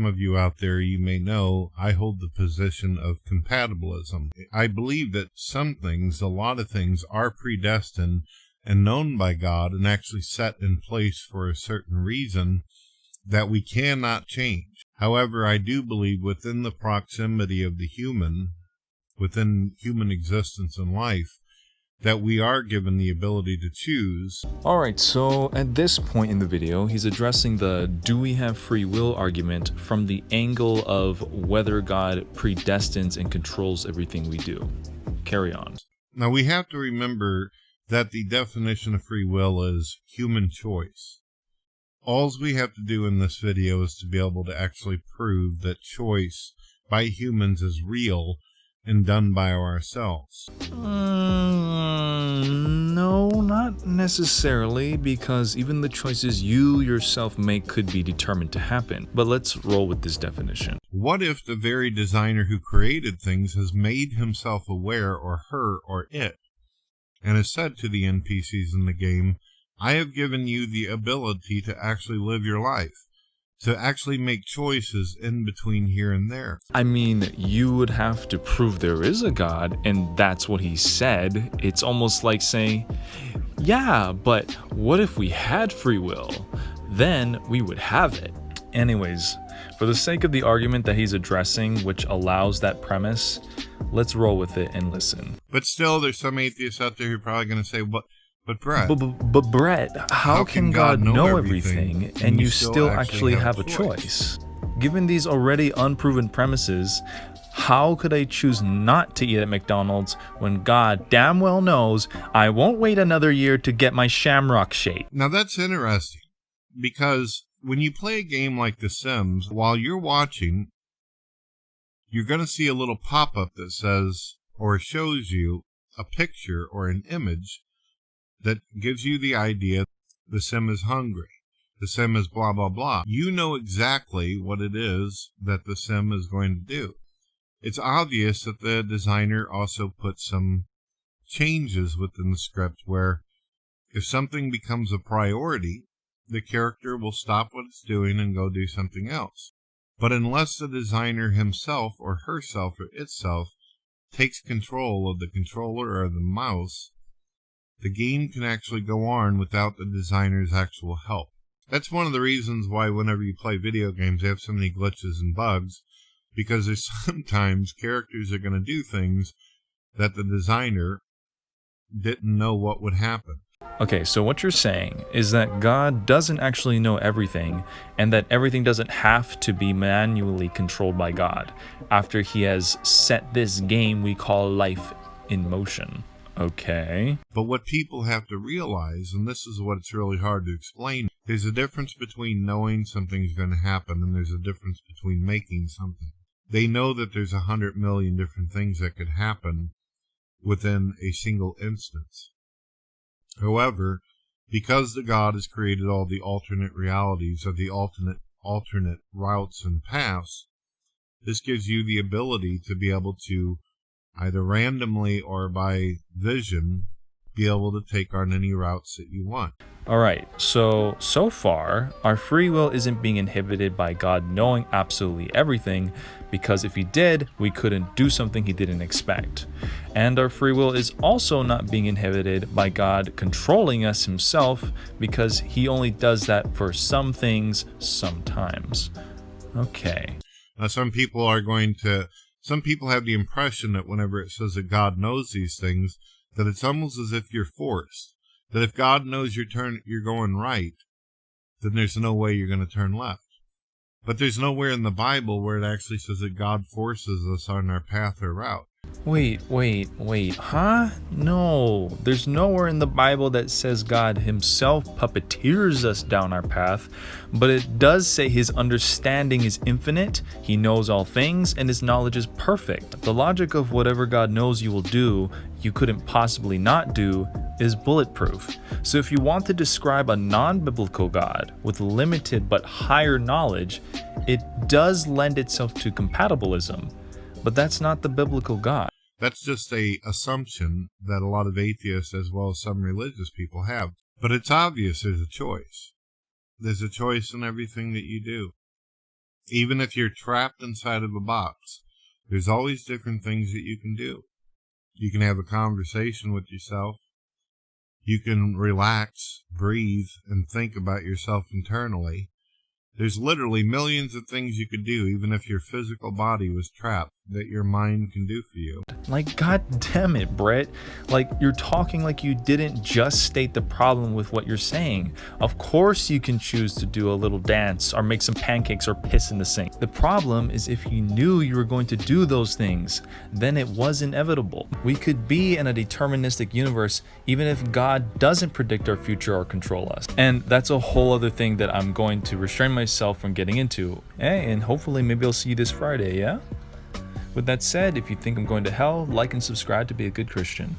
some of you out there, you may know, I hold the position of compatibilism. I believe that some things, a lot of things, are predestined and known by God and actually set in place for a certain reason that we cannot change. However, I do believe within the proximity of the human, within human existence and life, that we are given the ability to choose. Alright, so at this point in the video, he's addressing the do we have free will argument from the angle of whether God predestines and controls everything we do. Carry on. Now we have to remember that the definition of free will is human choice. All we have to do in this video is to be able to actually prove that choice by humans is real and done by ourselves. No, not necessarily, because even the choices you yourself make could be determined to happen. But let's roll with this definition. What if the very designer who created things has made himself aware, or her or it, and has said to the NPCs in the game, I have given you the ability to actually live your life, to actually make choices in between here and there. I mean, you would have to prove there is a God, and that's what he said. It's almost like saying, yeah, but what if we had free will? Then we would have it. Anyways, for the sake of the argument that he's addressing, which allows that premise, let's roll with it and listen. But still, there's some atheists out there who are probably going to say, But Brett, but Brett, how can God know everything and you still actually have a choice? Given these already unproven premises, how could I choose not to eat at McDonald's when God damn well knows I won't wait another year to get my Shamrock Shake? Now that's interesting, because when you play a game like The Sims, while you're watching, you're going to see a little pop-up that says, or shows you a picture or an image that gives you the idea the sim is hungry. The sim is blah, blah, blah. You know exactly what it is that the sim is going to do. It's obvious that the designer also put some changes within the script where if something becomes a priority, the character will stop what it's doing and go do something else. But unless the designer himself or herself or itself takes control of the controller or the mouse, the game can actually go on without the designer's actual help. That's one of the reasons why whenever you play video games, they have so many glitches and bugs, because there's sometimes characters are going to do things that the designer didn't know what would happen. Okay, so what you're saying is that God doesn't actually know everything, and that everything doesn't have to be manually controlled by God after he has set this game we call life in motion. Okay. But what people have to realize, and this is what it's really hard to explain, there's a difference between knowing something's going to happen and there's a difference between making something. They know that there's 100 million different things that could happen within a single instance. However, because the God has created all the alternate realities of the alternate routes and paths, this gives you the ability to be able to either randomly or by vision, be able to take on any routes that you want. Alright, so far, our free will isn't being inhibited by God knowing absolutely everything, because if he did, we couldn't do something he didn't expect. And our free will is also not being inhibited by God controlling us himself, because he only does that for some things, sometimes. Okay. Now some people have the impression that whenever it says that God knows these things, that it's almost as if you're forced. That if God knows you're going right, then there's no way you're going to turn left. But there's nowhere in the Bible where it actually says that God forces us on our path or route. Wait, huh? No, there's nowhere in the Bible that says God himself puppeteers us down our path, but it does say his understanding is infinite, he knows all things, and his knowledge is perfect. The logic of whatever God knows you will do, you couldn't possibly not do, is bulletproof. So if you want to describe a non-biblical God with limited but higher knowledge, it does lend itself to compatibilism. But that's not the biblical God. That's just an assumption that a lot of atheists as well as some religious people have. But it's obvious there's a choice. There's a choice in everything that you do. Even if you're trapped inside of a box, there's always different things that you can do. You can have a conversation with yourself. You can relax, breathe, and think about yourself internally. There's literally millions of things you could do, even if your physical body was trapped, that your mind can do for you. Like, god damn it, Brett. Like, you're talking like you didn't just state the problem with what you're saying. Of course you can choose to do a little dance or make some pancakes or piss in the sink. The problem is if you knew you were going to do those things, then it was inevitable. We could be in a deterministic universe even if God doesn't predict our future or control us. And that's a whole other thing that I'm going to restrain myself from getting into. Hey, and hopefully maybe I'll see you this Friday, yeah? With that said, if you think I'm going to hell, like and subscribe to be a good Christian.